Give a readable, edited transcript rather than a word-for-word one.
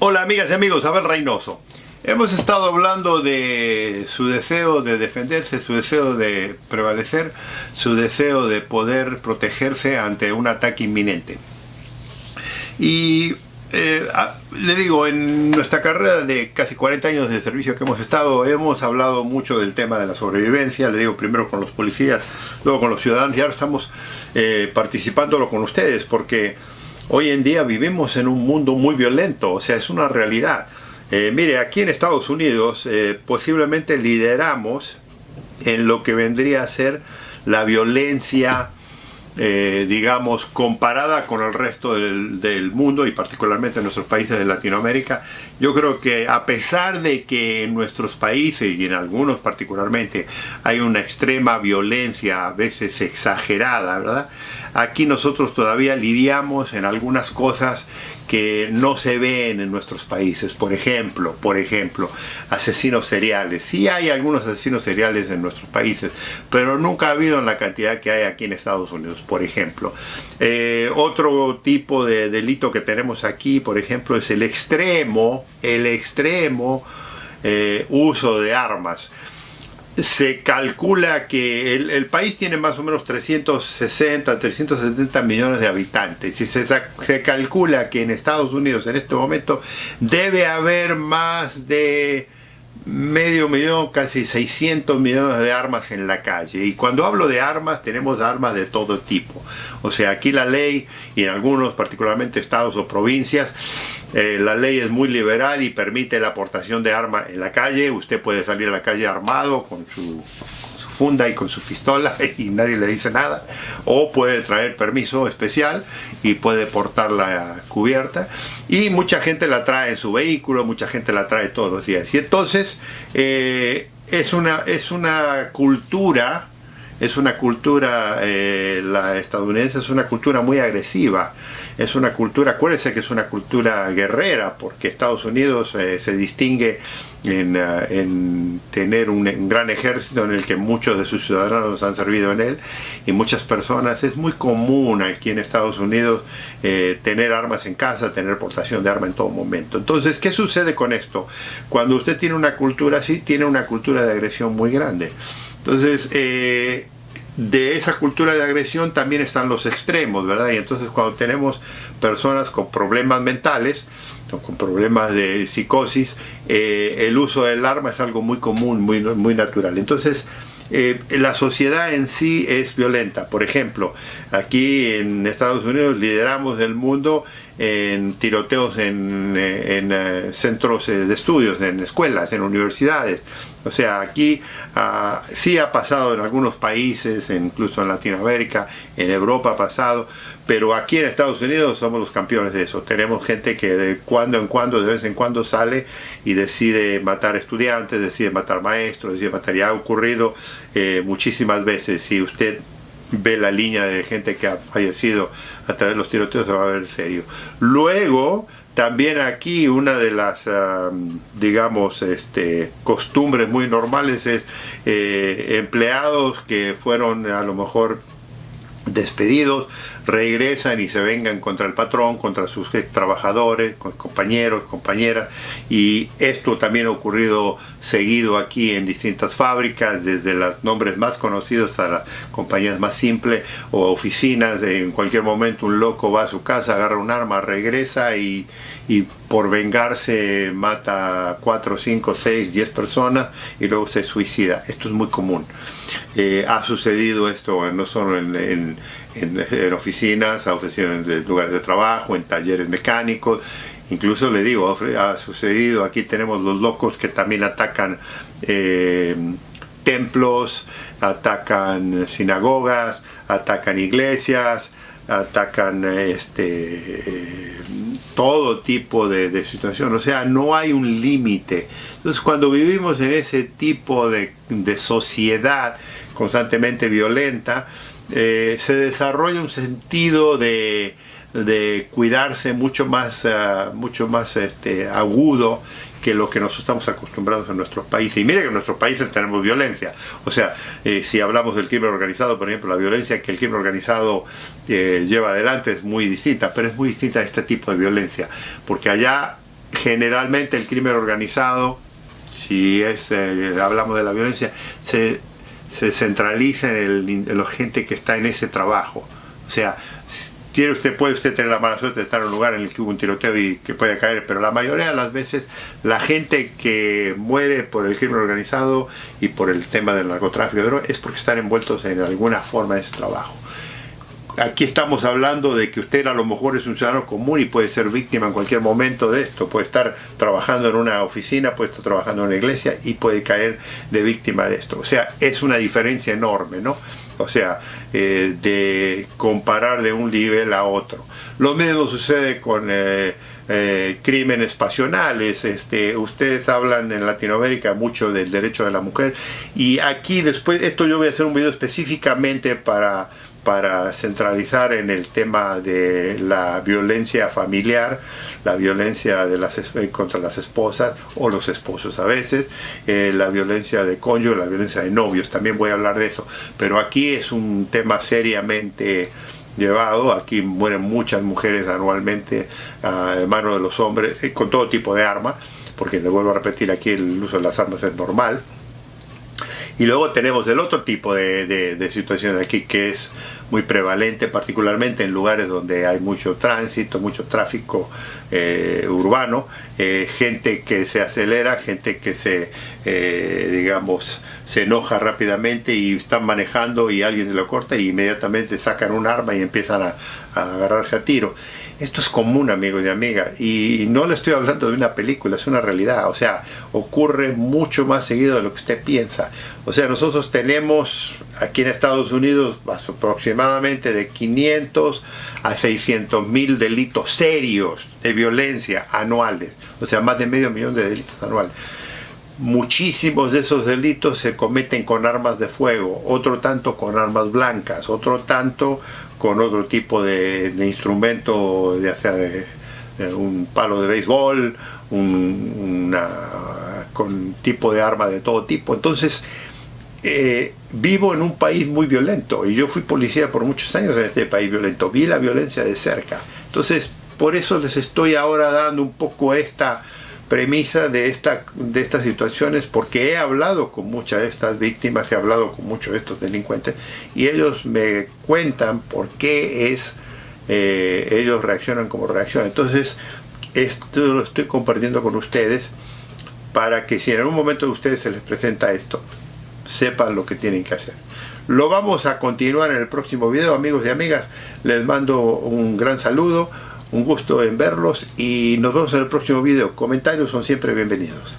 Hola amigas y amigos, Abel Reynoso. Hemos estado hablando de su deseo de defenderse, su deseo de prevalecer, su deseo de poder protegerse ante un ataque inminente. Y le digo, en nuestra carrera de casi 40 años de servicio que hemos hablado mucho del tema de la sobrevivencia. Le digo, primero con los policías, luego con los ciudadanos, y ahora estamos participándolo con ustedes, porque hoy en día vivimos en un mundo muy violento, o sea, es una realidad. Mire, aquí en Estados Unidos posiblemente lideramos en lo que vendría a ser la violencia, digamos, comparada con el resto del mundo y particularmente en nuestros países de Latinoamérica. Yo creo que a pesar de que en nuestros países y en algunos particularmente hay una extrema violencia, a veces exagerada, ¿verdad? Aquí nosotros todavía lidiamos en algunas cosas que no se ven en nuestros países. Por ejemplo, asesinos seriales. Sí hay algunos asesinos seriales en nuestros países, pero nunca ha habido en la cantidad que hay aquí en Estados Unidos, por ejemplo. Otro tipo de delito que tenemos aquí, por ejemplo, es el extremo uso de armas. Se calcula que el país tiene más o menos 370 millones de habitantes, y se calcula que en Estados Unidos en este momento debe haber más de medio millón, casi 600 millones de armas en la calle. Y cuando hablo de armas, tenemos armas de todo tipo. O sea, aquí la ley, y en algunos particularmente estados o provincias, la ley es muy liberal y permite la aportación de armas en la calle. Usted puede salir a la calle armado con su funda y con su pistola y nadie le dice nada, o puede traer permiso especial y puede portar la cubierta, y mucha gente la trae en su vehículo, mucha gente la trae todos los días. Y entonces es una cultura, la estadounidense es una cultura muy agresiva, es una cultura, acuérdense que es una cultura guerrera, porque Estados Unidos se distingue en tener un gran ejército en el que muchos de sus ciudadanos han servido en él, y muchas personas. Es muy común aquí en Estados Unidos tener armas en casa, tener portación de arma en todo momento. Entonces, ¿qué sucede con esto? Cuando usted tiene una cultura así, tiene una cultura de agresión muy grande. Entonces, de esa cultura de agresión también están los extremos, ¿verdad? Y entonces cuando tenemos personas con problemas mentales, con problemas de psicosis, el uso del arma es algo muy común, muy natural. Entonces, la sociedad en sí es violenta. Por ejemplo, aquí en Estados Unidos lideramos el mundo en tiroteos en centros de estudios, en escuelas, en universidades. O sea, aquí sí ha pasado en algunos países, incluso en Latinoamérica, en Europa ha pasado, pero aquí en Estados Unidos somos los campeones de eso. Tenemos gente que de vez en cuando sale y decide matar estudiantes, decide matar maestros, decide matar. Ya ha ocurrido muchísimas veces. Si usted ve la línea de gente que ha fallecido a través de los tiroteos, se va a ver serio. Luego, también aquí una de las, digamos, costumbres muy normales es empleados que fueron a lo mejor despedidos, regresan y se vengan contra el patrón, contra sus trabajadores, compañeros, compañeras. Y esto también ha ocurrido seguido aquí en distintas fábricas, desde los nombres más conocidos a las compañías más simples o oficinas. En cualquier momento un loco va a su casa, agarra un arma, regresa y por vengarse mata a 4, 5, 6, 10 personas y luego se suicida. Esto es muy común. Ha sucedido esto no solo en oficinas, ha sucedido en lugares de trabajo, en talleres mecánicos. Incluso le digo, ha sucedido, aquí tenemos los locos que también atacan templos, atacan sinagogas, atacan iglesias, atacan todo tipo de situación. O sea, no hay un límite. Entonces, cuando vivimos en ese tipo de sociedad constantemente violenta, se desarrolla un sentido de cuidarse mucho más agudo que lo que nosotros estamos acostumbrados en nuestros países. Y mire que en nuestros países tenemos violencia. O sea, si hablamos del crimen organizado, por ejemplo, la violencia que el crimen organizado lleva adelante es muy distinta, pero es muy distinta a este tipo de violencia, porque allá generalmente el crimen organizado, si hablamos de la violencia, se centraliza en la gente que está en ese trabajo. O sea, puede usted tener la mala suerte de estar en un lugar en el que hubo un tiroteo y que puede caer, pero la mayoría de las veces la gente que muere por el crimen organizado y por el tema del narcotráfico de drogas es porque están envueltos en alguna forma de ese trabajo. Aquí estamos hablando de que usted a lo mejor es un ciudadano común y puede ser víctima en cualquier momento de esto. Puede estar trabajando en una oficina, puede estar trabajando en una iglesia y puede caer de víctima de esto. O sea, es una diferencia enorme, ¿no? O sea, de comparar de un nivel a otro. Lo mismo sucede con crímenes pasionales. Ustedes hablan en Latinoamérica mucho del derecho de la mujer, y aquí después, esto yo voy a hacer un video específicamente para centralizar en el tema de la violencia familiar, la violencia contra las esposas o los esposos a veces, la violencia de cónyuge, la violencia de novios, también voy a hablar de eso, pero aquí es un tema seriamente llevado. Aquí mueren muchas mujeres anualmente a manos de los hombres, con todo tipo de armas, porque le vuelvo a repetir, aquí el uso de las armas es normal. Y luego tenemos el otro tipo de situaciones aquí que es muy prevalente, particularmente en lugares donde hay mucho tránsito, mucho tráfico urbano, gente que se acelera, gente que digamos, se enoja rápidamente y están manejando y alguien se lo corta y inmediatamente sacan un arma y empiezan a agarrarse a tiro. Esto es común, amigos y amigas, y no le estoy hablando de una película, es una realidad. O sea, ocurre mucho más seguido de lo que usted piensa. O sea, nosotros tenemos aquí en Estados Unidos aproximadamente de 500 a 600,000 delitos serios de violencia anuales. O sea, más de 500,000 de delitos anuales. Muchísimos de esos delitos se cometen con armas de fuego, otro tanto con armas blancas, otro tanto con otro tipo de instrumento, ya sea de un palo de béisbol, con tipo de arma de todo tipo. Entonces, vivo en un país muy violento y yo fui policía por muchos años en este país violento, vi la violencia de cerca. Entonces, por eso les estoy ahora dando un poco esta premisa de estas situaciones, porque he hablado con muchas de estas víctimas, he hablado con muchos de estos delincuentes y ellos me cuentan por qué ellos reaccionan como reaccionan. Entonces, esto lo estoy compartiendo con ustedes para que si en algún momento a ustedes se les presenta esto, sepan lo que tienen que hacer. Lo vamos a continuar en el próximo video, amigos y amigas. Les mando un gran saludo, un gusto en verlos y nos vemos en el próximo video. Comentarios son siempre bienvenidos.